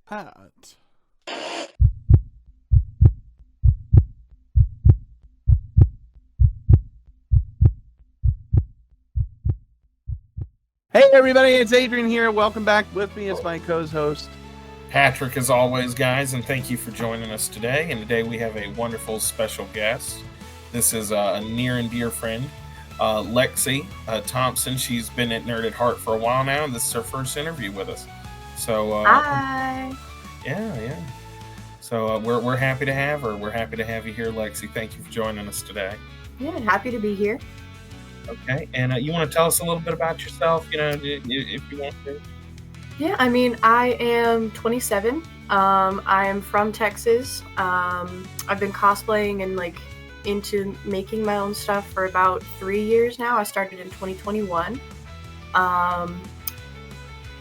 Hat. Hey everybody, it's Adrian here. Welcome back. With me is my co-host Patrick, as always, guys, and thank you for joining us today. And today we have a wonderful special guest. This is a near and dear friend, Lexi Thompson. She's been at Nerd at Heart for a while now, and this is her first interview with us. So, hi. Yeah. So we're happy to have her. We're happy to have you here, Lexi. Thank you for joining us today. Yeah, happy to be here. Okay, and you want to tell us a little bit about yourself? If you want to. Yeah, I mean, I am 27. I am from Texas. I've been cosplaying and into making my own stuff for about 3 years now. I started in 2021.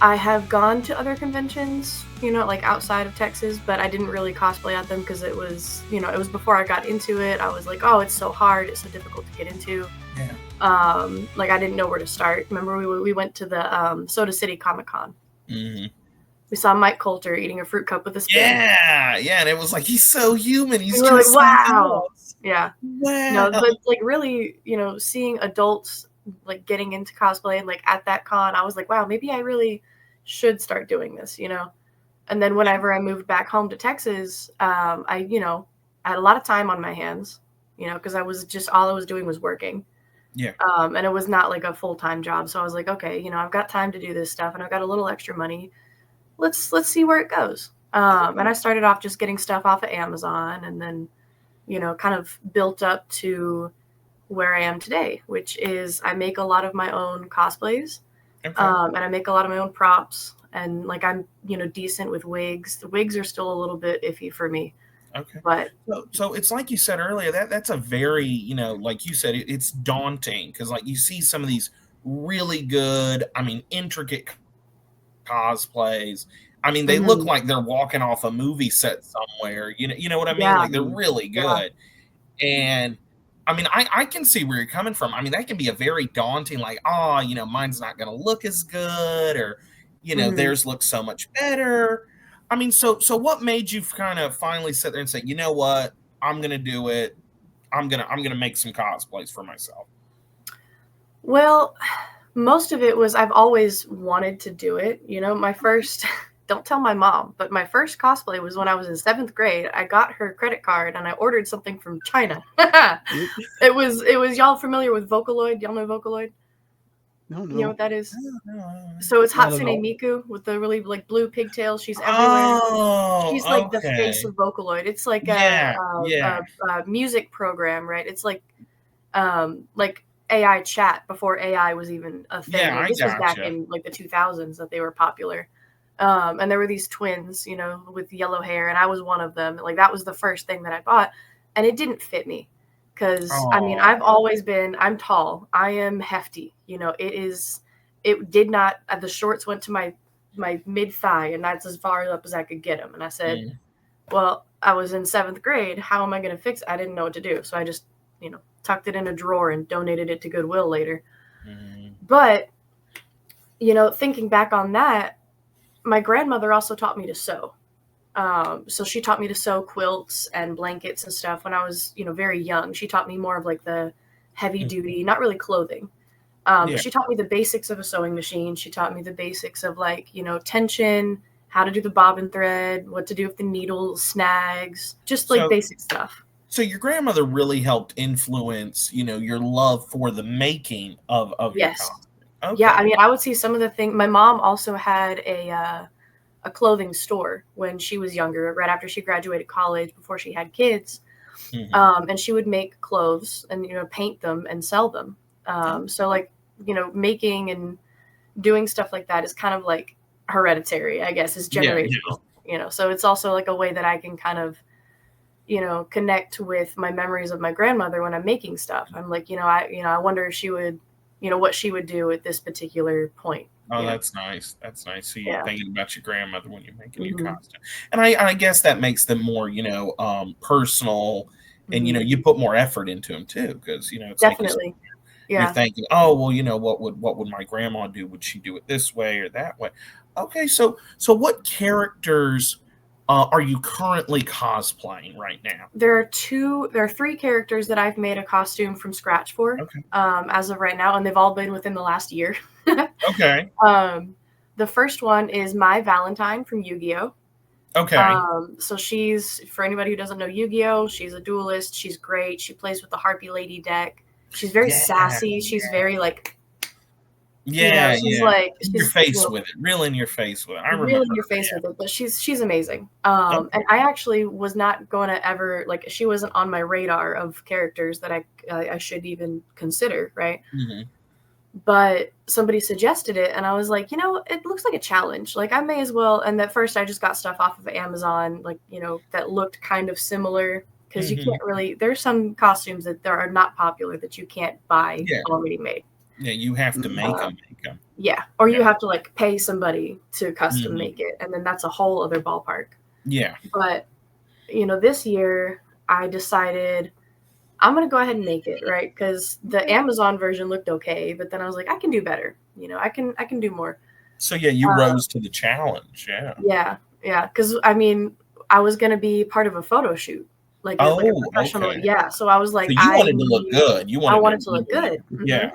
I have gone to other conventions, outside of Texas, but I didn't really cosplay at them because it was before I got into it. I was like, oh, it's so hard. It's so difficult to get into. Yeah. I didn't know where to start. Remember, we went to the Soda City Comic-Con. Mm-hmm. We saw Mike Coulter eating a fruit cup with a spoon. Yeah, and it was like, he's so human. He's we just wow. So yeah. Wow. No, but really, seeing adults getting into cosplay and at that con, I was like, wow, maybe I really should start doing this, And then whenever I moved back home to Texas, I had a lot of time on my hands, because I was just all I was doing was working. Yeah. And it was not like a full-time job. So I was like, okay, I've got time to do this stuff and I've got a little extra money. Let's see where it goes. And I started off just getting stuff off of Amazon and then, kind of built up to where I am today, which is I make a lot of my own cosplays. Okay. And I make a lot of my own props and I'm, decent with wigs. The wigs are still a little bit iffy for me. Okay. But so it's like you said earlier, that's a very, like you said, it's daunting because you see some of these really good, intricate cosplays. They look like they're walking off a movie set somewhere. You know what I mean? Yeah. They're really good. Yeah. And I can see where you're coming from. That can be a very daunting, mine's not going to look as good, or theirs looks so much better. So what made you kind of finally sit there and say, you know what, I'm going to do it. I'm going to make some cosplays for myself. Well, most of it was I've always wanted to do it. My first, don't tell my mom, but my first cosplay was when I was in 7th grade. I got her credit card and I ordered something from China. It was y'all familiar with Vocaloid? Y'all know Vocaloid? No. You know what that is? No. So it's Hatsune Miku with the really blue pigtails. She's everywhere. Oh, she's the face of Vocaloid. It's like a music program, right? It's like AI chat before AI was even a thing. Yeah, this was back in the 2000s that they were popular. And there were these twins, with yellow hair, and I was one of them. That was the first thing that I bought, and it didn't fit me because I've always been. I'm tall. I am hefty. It did not. The shorts went to my mid thigh, and that's as far up as I could get them. And I said, well, I was in 7th grade. How am I going to fix it? I didn't know what to do, so I just tucked it in a drawer and donated it to Goodwill later. But thinking back on that, my grandmother also taught me to sew. So she taught me to sew quilts and blankets and stuff when I was, very young. She taught me more of the heavy duty, not really clothing. But she taught me the basics of a sewing machine. She taught me the basics of tension, how to do the bobbin thread, what to do if the needle snags, just basic stuff. So your grandmother really helped influence, your love for the making of your costume. Okay. Yeah, I would see some of the things. My mom also had a clothing store when she was younger, right after she graduated college, before she had kids. And she would make clothes and, paint them and sell them. So making and doing stuff like that is kind of hereditary, I guess, is generational, so it's also a way that I can kind of, connect with my memories of my grandmother when I'm making stuff. I'm I wonder if she would, what she would do at this particular point. Oh, that's nice. That's nice. So you're thinking about your grandmother when you're making your costume. And I guess that makes them more, personal, and, you put more effort into them too. Cause it's definitely. You're Yeah. thinking, oh well, what would my grandma do? Would she do it this way or that way? Okay, so what characters are you currently cosplaying right now? There are three characters that I've made a costume from scratch for, Okay. as of right now, and they've all been within the last year. Okay. The first one is my Valentine from Yu-Gi-Oh! Okay. So she's, for anybody who doesn't know Yu-Gi-Oh!, she's a duelist. She's great. She plays with the Harpy Lady deck. She's very sassy. She's very like, Yeah, she's yeah. like, In your face with it. Real in your face with it. I real remember. in your face with it, but she's amazing. Okay. And I actually was not going to ever, like, she wasn't on my radar of characters that I should even consider, right? Mm-hmm. But somebody suggested it, and I was like, it looks like a challenge. Like, I may as well. And at first, I just got stuff off of Amazon, like, that looked kind of similar, because you can't really. There's some costumes that are not popular that you can't buy already made. Yeah, you have to make them. Yeah, or you have to like pay somebody to custom make it, and then that's a whole other ballpark. Yeah. But this year I decided I'm gonna go ahead and make it, right? Because the Amazon version looked okay, but then I was like, I can do better. I can do more. So yeah, you rose to the challenge. Yeah. Yeah. Because I was gonna be part of a photo shoot, like a professional. Okay. Yeah. So I was like, so you wanted to look good. I wanted to look good. Yeah.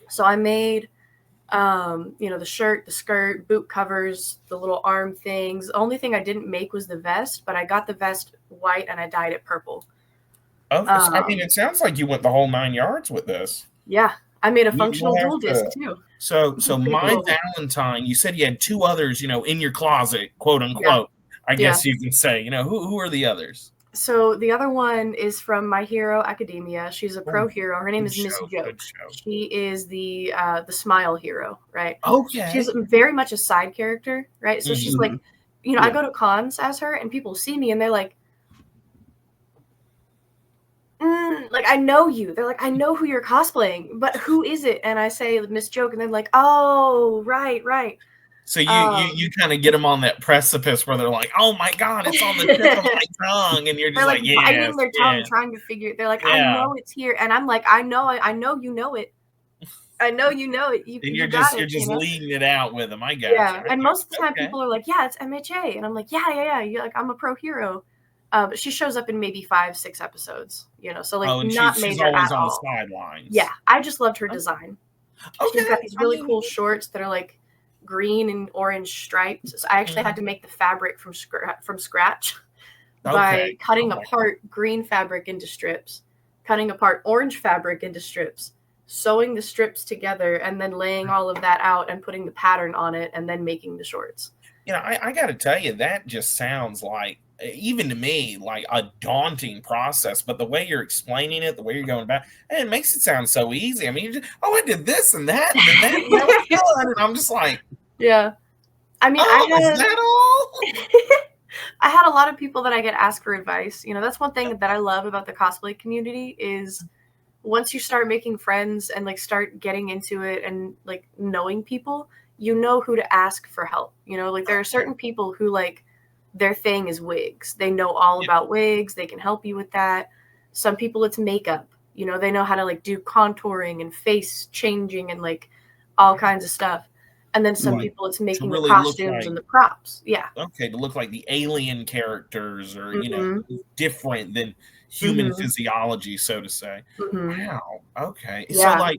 So I made, the shirt, the skirt, boot covers, the little arm things. The only thing I didn't make was the vest, but I got the vest white and I dyed it purple. Okay. It sounds like you went the whole 9 yards with this. Yeah. I made a functional dual disc too. So my Valentine, you said you had two others, in your closet, quote unquote. Yeah. I guess you can say, who are the others? So the other one is from My Hero Academia. She's a pro hero. Her name is Miss Joke. She is the smile hero, right? Okay. She's very much a side character, right? So she's like, I go to cons as her, and people see me, and they're like, like, I know you. They're like, I know who you're cosplaying, but who is it? And I say Miss Joke, and they're like, oh, right. So you kind of get them on that precipice where they're like, oh my God, it's on the tip of my tongue, and you're just like, yeah, biting their tongue, trying to figure. They're like, I know it's here, and I'm like, I know you know it. I know you know it. You're just leading it out with them. I got you. And most of the time, people are like, yeah, it's MHA, and I'm like, yeah. You're like, I'm a pro hero. But she shows up in maybe 5-6 episodes, so like not she's major always at on all. the sidelines. Yeah, I just loved her design. Okay. She's got these really cool shorts that are like green and orange striped. So I actually had to make the fabric from scratch by cutting apart green fabric into strips, cutting apart orange fabric into strips, sewing the strips together, and then laying all of that out and putting the pattern on it, and then making the shorts. I got to tell you, that just sounds like, even to me, like a daunting process. But the way you're explaining it, the way you're going about it makes it sound so easy. I mean, I did this and that, and then that, and that was done. And I'm just like, yeah. I mean, is that all? I had a lot of people that I get asked for advice. That's one thing that I love about the cosplay community is once you start making friends and like start getting into it and like knowing people, you know who to ask for help. Like there are certain people who like their thing is wigs. They know all about wigs. They can help you with that. Some people it's makeup. They know how to like do contouring and face changing and like all kinds of stuff. And then some people it's making the costumes and the props. Yeah. Okay, to look like the alien characters or, different than human physiology, so to say. Wow. Okay. Yeah.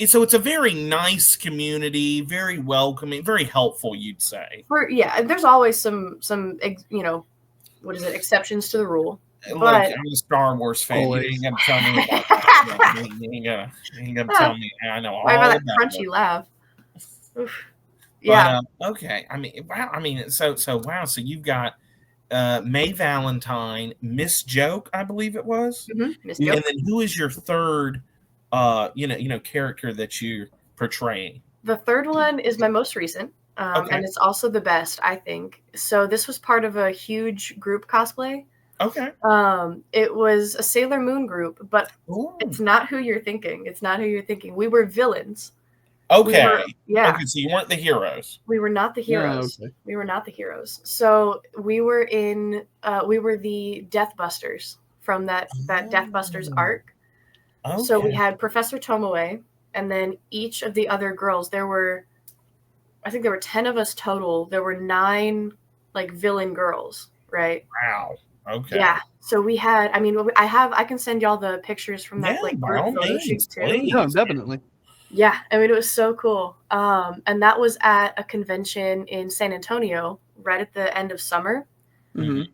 So it's a very nice community, very welcoming, very helpful, you'd say. There's always some exceptions to the rule. Look, I'm a Star Wars fan. Always. You ain't gonna tell me about that. You ain't gonna tell me. I know all about that crunchy laugh. Oof. Yeah. But, okay. Wow. So you've got May Valentine, Miss Joke, I believe it was. Miss Joke. And then who is your third character that you're portraying? The third one is my most recent. And it's also the best, I think. So this was part of a huge group cosplay. Okay. It was a Sailor Moon group, but it's not who you're thinking. We were villains. Okay. Okay, so you weren't the heroes. We were not the heroes. Okay. We were not the heroes. So we were the Death Busters from that Death Busters arc. Okay. So we had Professor Tomoe, and then each of the other girls, I think there were 10 of us total. There were 9 like villain girls, right? Wow. Okay. Yeah. So we had, I mean, I can send y'all the pictures from that like by group all photo means, shoot too. please. No, definitely. Yeah, I mean, it was so cool. And that was at a convention in San Antonio right at the end of summer. And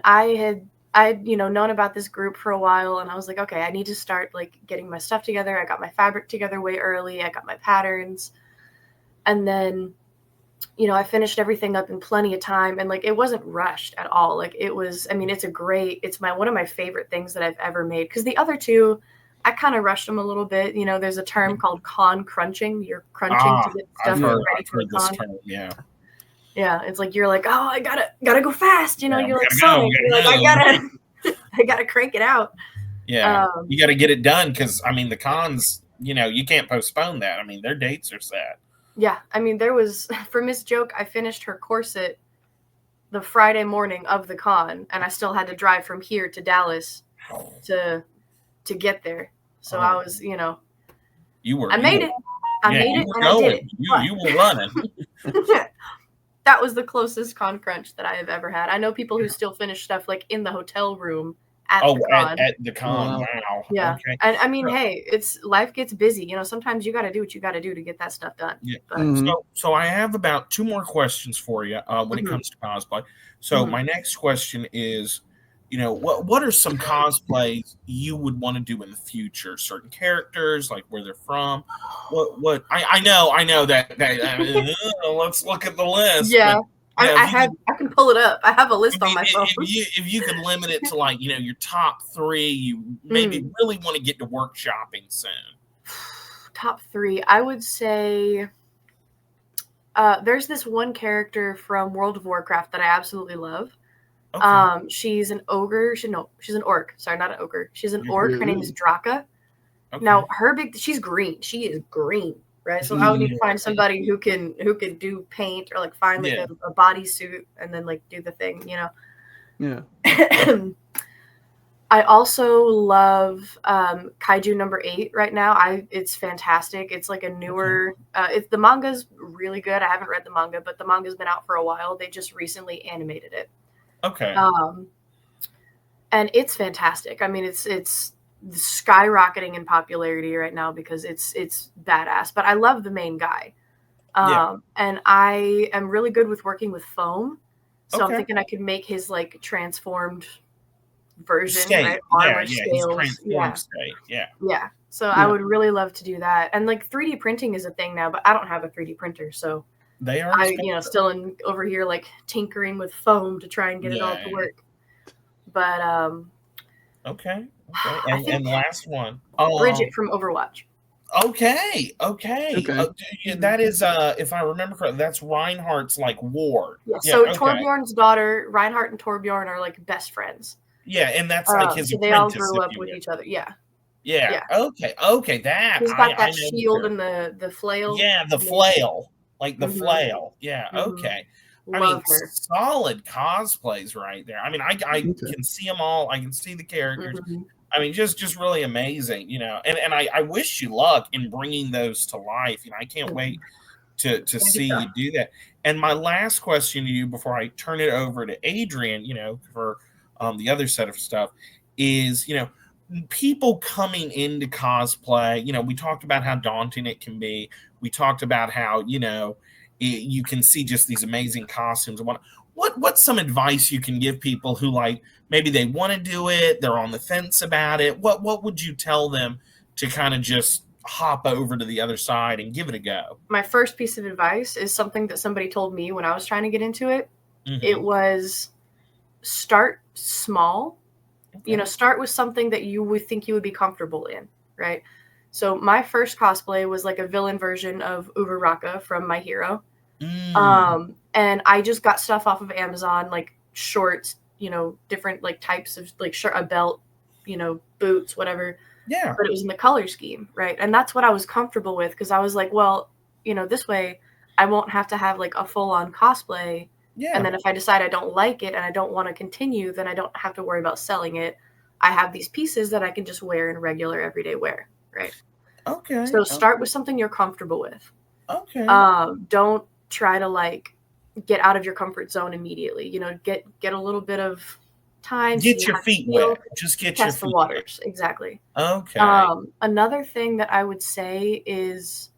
I'd known about this group for a while, and I was like, okay, I need to start like getting my stuff together. I got my fabric together way early. I got my patterns. And then, I finished everything up in plenty of time, and like it wasn't rushed at all. Like it was, I mean, it's one of my favorite things that I've ever made, because the other two, I kind of rushed them a little bit. There's a term called con crunching. You're crunching to get stuff ready for the con. Yeah, it's like you're like, oh, I gotta go fast. You're like Sonic. You're like, I gotta crank it out. Yeah, you got to get it done, because I mean the cons, you can't postpone that. I mean their dates are set. Yeah, I mean there was, for Miss Joke, I finished her corset the Friday morning of the con, and I still had to drive from here to Dallas to get there. So I was, I made it. I made it, and I did it. You were running. That was the closest con crunch that I have ever had. I know people who still finish stuff like in the hotel room at the con. At the con. Wow. Yeah. Okay. And I mean, hey, life gets busy. Sometimes you got to do what you got to do to get that stuff done. Yeah. So I have about 2 more questions for you when it comes to cosplay. So my next question is, what are some cosplays you would want to do in the future? Certain characters, like where they're from. What I know that let's look at the list. Yeah. But, I can pull it up. I have a list on my phone. If you could limit it to like, your top 3, you maybe really want to get to workshopping soon. Top 3, I would say there's this one character from World of Warcraft that I absolutely love. Okay. She's an ogre. She's an orc. Sorry, not an ogre. She's an orc. Her name is Draka. Okay. Now she's green. She is green, right? So I would need to find somebody who can do paint, or like find like a bodysuit and then like do the thing, Yeah. I also love Kaiju number 8 right now. It's fantastic. It's like a newer. The manga's really good. I haven't read the manga, but the manga's been out for a while. They just recently animated it. Okay. And it's fantastic. I mean, it's skyrocketing in popularity right now because it's badass. But I love the main guy. And I am really good with working with foam. So I'm thinking I could make his like transformed version, right? Armor scales. Yeah. So I would really love to do that. And like 3D printing is a thing now, but I don't have a 3D printer, so they are still over here like tinkering with foam to try and get it all to work. But okay. And last one, Bridget from Overwatch. Okay. That is, if I remember correctly, that's Reinhardt's like ward. Yeah. So Torbjorn's daughter, Reinhardt and Torbjorn, are like best friends. Yeah, and that's like his. So they all grew up with each other. Yeah. Okay. That he's got that shield and the flail. Yeah, the flail, like the flail. Yeah. Okay. Love her. Solid cosplays right there. I mean, I can see them all. I can see the characters. I mean, just really amazing, And I wish you luck in bringing those to life. I can't wait to see you do that. And my last question to you before I turn it over to Adrian, for the other set of stuff is, people coming into cosplay. We talked about how daunting it can be. We talked about how you can see just these amazing costumes. What's some advice you can give people who like maybe they want to do it, they're on the fence about it? What would you tell them to kind of just hop over to the other side and give it a go? My first piece of advice is something that somebody told me when I was trying to get into it. It was start small. Start with something that you would think you would be comfortable in, right? So my first cosplay was like a villain version of Uraraka from My Hero. And I just got stuff off of Amazon, like shorts, different like types of like shirt, a belt, boots, whatever. Yeah. But it was in the color scheme, right? And that's what I was comfortable with, because I was like, well, this way I won't have to have like a full-on cosplay. Yeah. And then if I decide I don't like it and I don't want to continue, then I don't have to worry about selling it. I have these pieces that I can just wear in regular everyday wear, right? Okay. So start with something you're comfortable with. Okay. Don't try to like get out of your comfort zone immediately. You know, get a little bit of time. Get your feet wet. Just get your test feet the waters. Wet. Exactly. Okay. Another thing that I would say is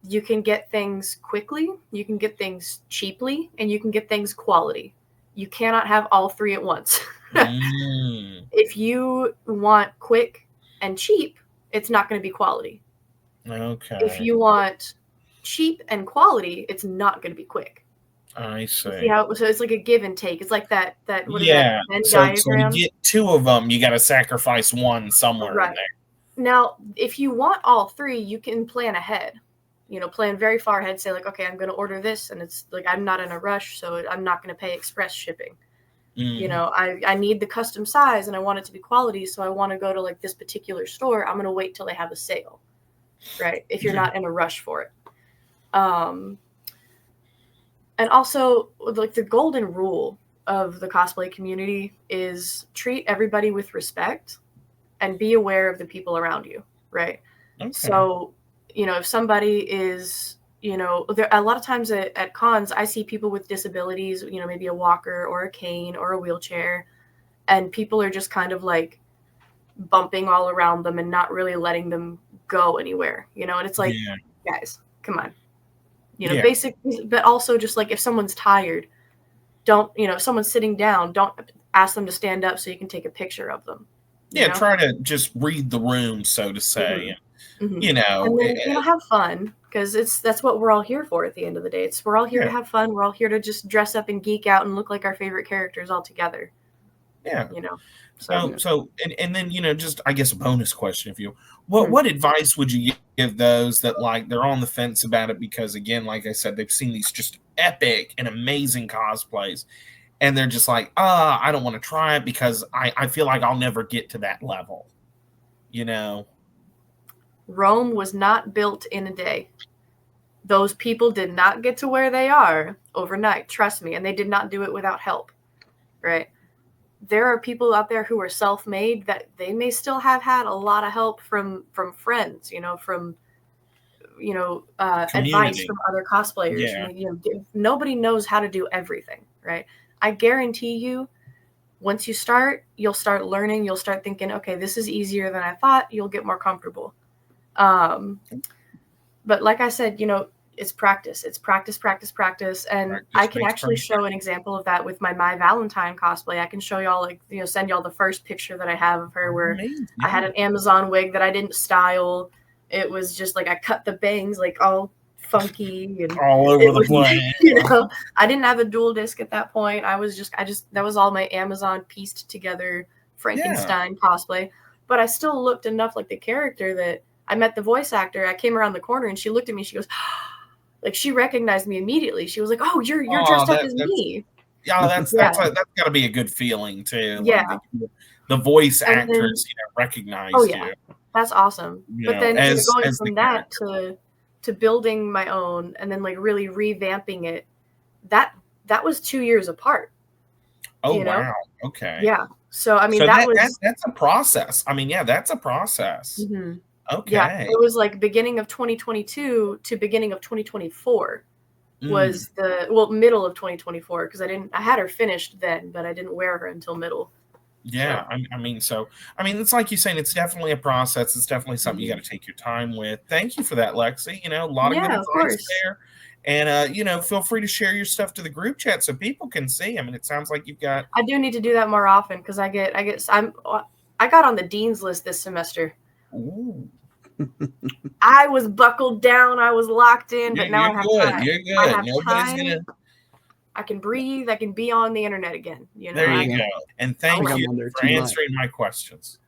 you can get things quickly, you can get things cheaply, and you can get things quality. You cannot have all three at once. If you want quick and cheap, it's not going to be quality. Okay. If you want cheap and quality, it's not going to be quick. I see. See how so it's like a give and take. It's like that what yeah. Is that Venn So diagram? to get two of them, you got to sacrifice one somewhere right. in there. Now, if you want all three, you can plan ahead. You know, plan very far ahead. Say like, okay, I'm going to order this, and it's like I'm not in a rush, so I'm not going to pay express shipping. You know, I need the custom size and I want it to be quality. So I want to go to like this particular store. I'm going to wait till they have a sale, right? If you're not in a rush for it. And also like the golden rule of the cosplay community is treat everybody with respect and be aware of the people around you. Right. Okay. So, you know, if somebody is, you know, there a lot of times at cons, I see people with disabilities, you know, maybe a walker or a cane or a wheelchair, and people are just kind of like bumping all around them and not really letting them go anywhere, you know, and it's like, guys, come on, you know, basic, but also just like if someone's tired, don't, you know, if someone's sitting down, don't ask them to stand up so you can take a picture of them. Yeah, know? Try to just read the room, so to say. You know, and then, you know, have fun, because that's what we're all here for at the end of the day. We're all here to have fun. We're all here to just dress up and geek out and look like our favorite characters all together. Yeah. You know. So and then, you know, just I guess a bonus question, if you what advice would you give those that like they're on the fence about it because again, like I said, they've seen these just epic and amazing cosplays and they're just like, I don't want to try it because I feel like I'll never get to that level. You know. Rome was not built in a day. Those people did not get to where they are overnight, trust me, and they did not do it without help, right? There are people out there who are self-made that they may still have had a lot of help from friends, you know, from, you know, advice from other cosplayers. Yeah. You know, nobody knows how to do everything, right? I guarantee you, once you start, you'll start learning, you'll start thinking, okay, this is easier than I thought, you'll get more comfortable. But like I said, you know, it's practice. It's practice. And I can actually show an example of that with my Valentine cosplay. I can show y'all, like, you know, send y'all the first picture that I have of her where I had an Amazon wig that I didn't style. It was just like I cut the bangs like all funky and all over the place. You know, I didn't have a dual disc at that point. I just that was all my Amazon pieced together Frankenstein cosplay. But I still looked enough like the character that I met the voice actor. I came around the corner and she looked at me. She goes, like, she recognized me immediately. She was like, "Oh, you're dressed up as me." Yeah, that's got to be a good feeling too. Yeah, like the voice actors, you know, recognize you. That's awesome. But then going from that to building my own and then like really revamping it, that was 2 years apart. Oh, you know? Wow. Okay. Yeah. So I mean, that's a process. I mean, yeah, that's a process. Mm-hmm. Okay. Yeah, it was like beginning of 2022 to beginning of 2024 was middle of 2024 because I had her finished then, but I didn't wear her until middle. Yeah, so. I mean, it's like you're saying, it's definitely a process. It's definitely something you got to take your time with. Thank you for that, Lexi. You know, a lot of good advice there. And, you know, feel free to share your stuff to the group chat so people can see. I mean, it sounds like you've got. I do need to do that more often because I got on the dean's list this semester. Ooh. I was buckled down. I was locked in, but now I have time. You're good. I have time. I can breathe. I can be on the internet again. You know? There you go. And thank you for answering my questions.